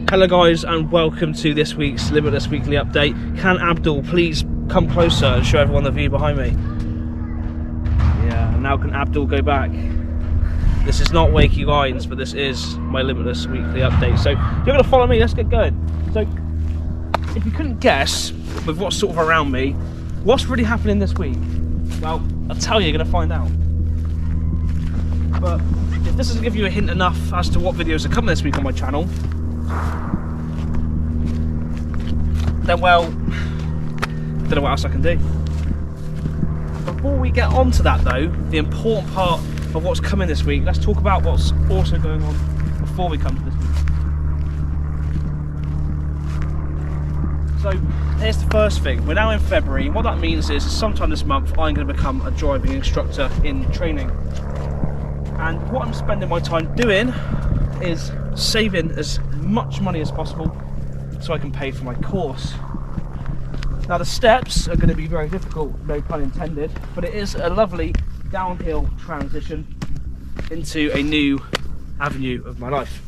Hello guys, and welcome to this week's Limitless weekly update. Can Abdul please come closer and show everyone the view behind me? Yeah, and now can Abdul go back? This is not Wakey Wines, but this is my Limitless weekly update. So you're going to follow me, let's get going. So if you couldn't guess with what's sort of around me, what's really happening this week? Well, I'll tell you, you're going to find out. But if this doesn't give you a hint enough as to what videos are coming this week on my channel, then well, I don't know what else I can do. Before we get on to that though, the important part of what's coming this week, let's talk about what's also going on before we come to this week. So here's the first thing. We're now in February. What that means is sometime this month I'm going to become a driving instructor in training. And what I'm spending my time doing is saving as much money as possible so I can pay for my course. Now the steps are going to be very difficult, no pun intended, but it is a lovely downhill transition into a new avenue of my life.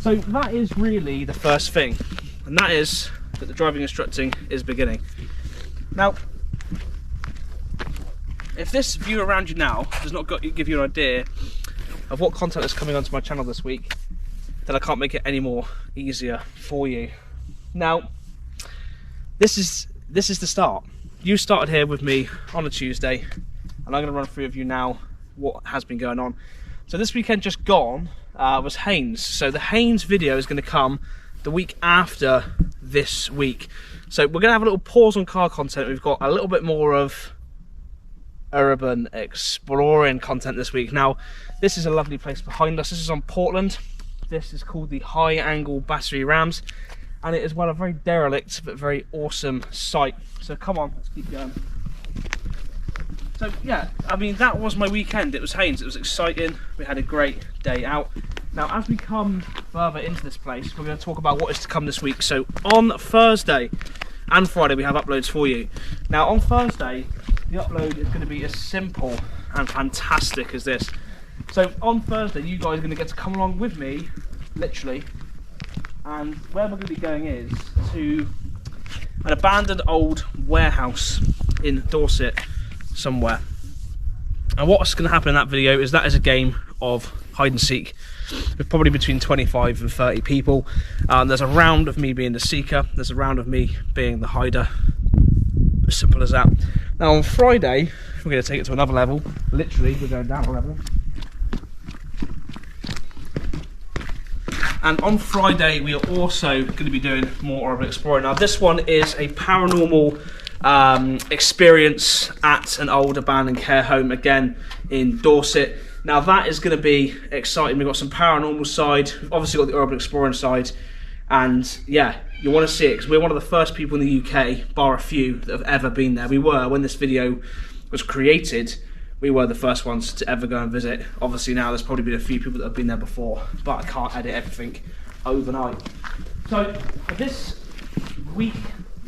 So that is really the first thing, and that is that the driving instructing is beginning. Now, if this view around you now does not give you an idea of what content is coming onto my channel this week, then I can't make it any more easier for you. Now, this is the start. You started here with me on a Tuesday, and I'm going to run through with you now what has been going on. So this weekend just gone was Haynes. So the Haynes video is going to come the week after this week. So we're going to have a little pause on car content. We've got a little bit more of urban exploring content this week. Now, this is a lovely place behind us. This is on Portland. This is called the High Angle Battery Rams, and it is one a very derelict but very awesome site. So come on, let's keep going. So yeah, I mean, that was my weekend. It was Haynes. It was exciting. We had a great day out. Now, as we come further into this place, we're going to talk about what is to come this week. So on Thursday and Friday, we have uploads for you. Now on Thursday, the upload is going to be as simple and fantastic as this. So on Thursday, you guys are going to get to come along with me, literally, and where we're going to be going is to an abandoned old warehouse in Dorset somewhere. And what's going to happen in that video is that is a game of hide and seek with probably between 25 and 30 people. There's a round of me being the seeker, there's a round of me being the hider. As simple as that. Now on Friday, we're going to take it to another level. Literally, we're going down a level. And on Friday, we are also going to be doing more urban exploring. Now this one is a paranormal experience at an old abandoned care home, again in Dorset. Now that is going to be exciting. We've got some paranormal side, we've obviously got the urban exploring side, and yeah, you want to see it because we're one of the first people in the UK, bar a few, that have ever been there. We were, when this video was created, we were the first ones to ever go and visit. Obviously now there's probably been a few people that have been there before, but I can't edit everything overnight. So this week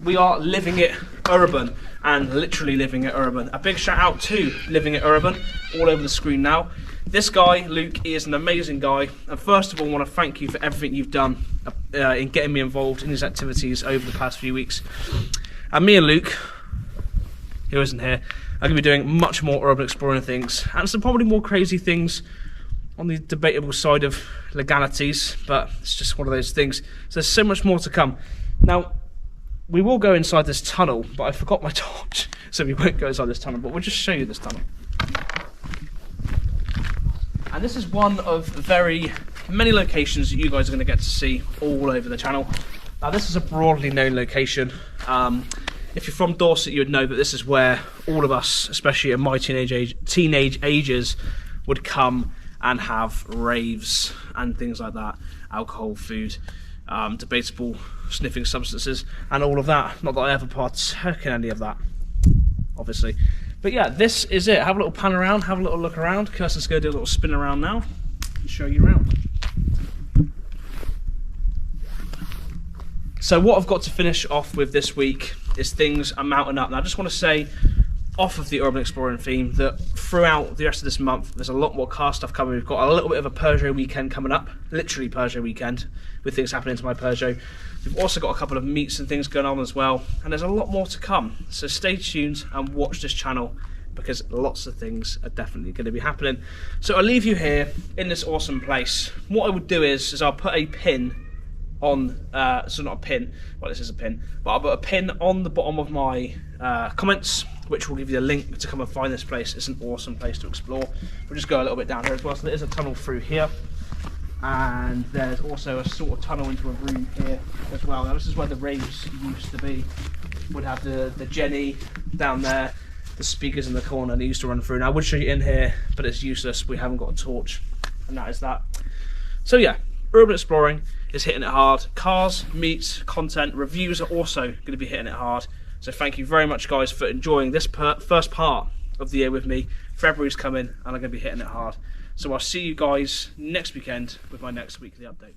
we are living it urban, and literally living it urban. A big shout out to Living It Urban, all over the screen now. This guy, Luke, he is an amazing guy, and first of all I want to thank you for everything you've done in getting me involved in these activities over the past few weeks. And me and Luke, who isn't here, are going to be doing much more urban exploring things, and some probably more crazy things on the debatable side of legalities, but it's just one of those things. So there's so much more to come. Now, we will go inside this tunnel, but I forgot my torch, so we won't go inside this tunnel, but we'll just show you this tunnel. And this is one of very many locations that you guys are going to get to see all over the channel. Now this is a broadly known location. If you're from Dorset, you would know that this is where all of us, especially at my teenage ages, would come and have raves and things like that. Alcohol, food, debatable sniffing substances, and all of that. Not that I ever partook in any of that, obviously. But yeah, this is it. Have a little pan around, have a little look around. Kirsten's going to do a little spin around now and show you around. So what I've got to finish off with this week is things are mounting up. Now I just want to say off of the urban exploring theme that throughout the rest of this month there's a lot more car stuff coming. We've got a little bit of a Peugeot weekend coming up, literally Peugeot weekend, with things happening to my Peugeot. We've also got a couple of meets and things going on as well, and there's a lot more to come. So stay tuned and watch this channel, because lots of things are definitely going to be happening. So I'll leave you here in this awesome place. What I would do is I'll put a pin on, so not a pin, well this is a pin, but I'll put a pin on the bottom of my comments, which will give you a link to come and find this place. It's an awesome place to explore. We'll just go a little bit down here as well. So there is a tunnel through here, and there's also a sort of tunnel into a room here as well. Now this is where the raves used to be. Would have the Jenny down there, the speakers in the corner, and they used to run through. Now I would show you in here, but it's useless. We haven't got a torch, and that is that. So yeah, urban exploring is hitting it hard. Cars, meets, content, reviews are also going to be hitting it hard. So thank you very much, guys, for enjoying this first part of the year with me. February's coming, and I'm going to be hitting it hard. So I'll see you guys next weekend with my next weekly update.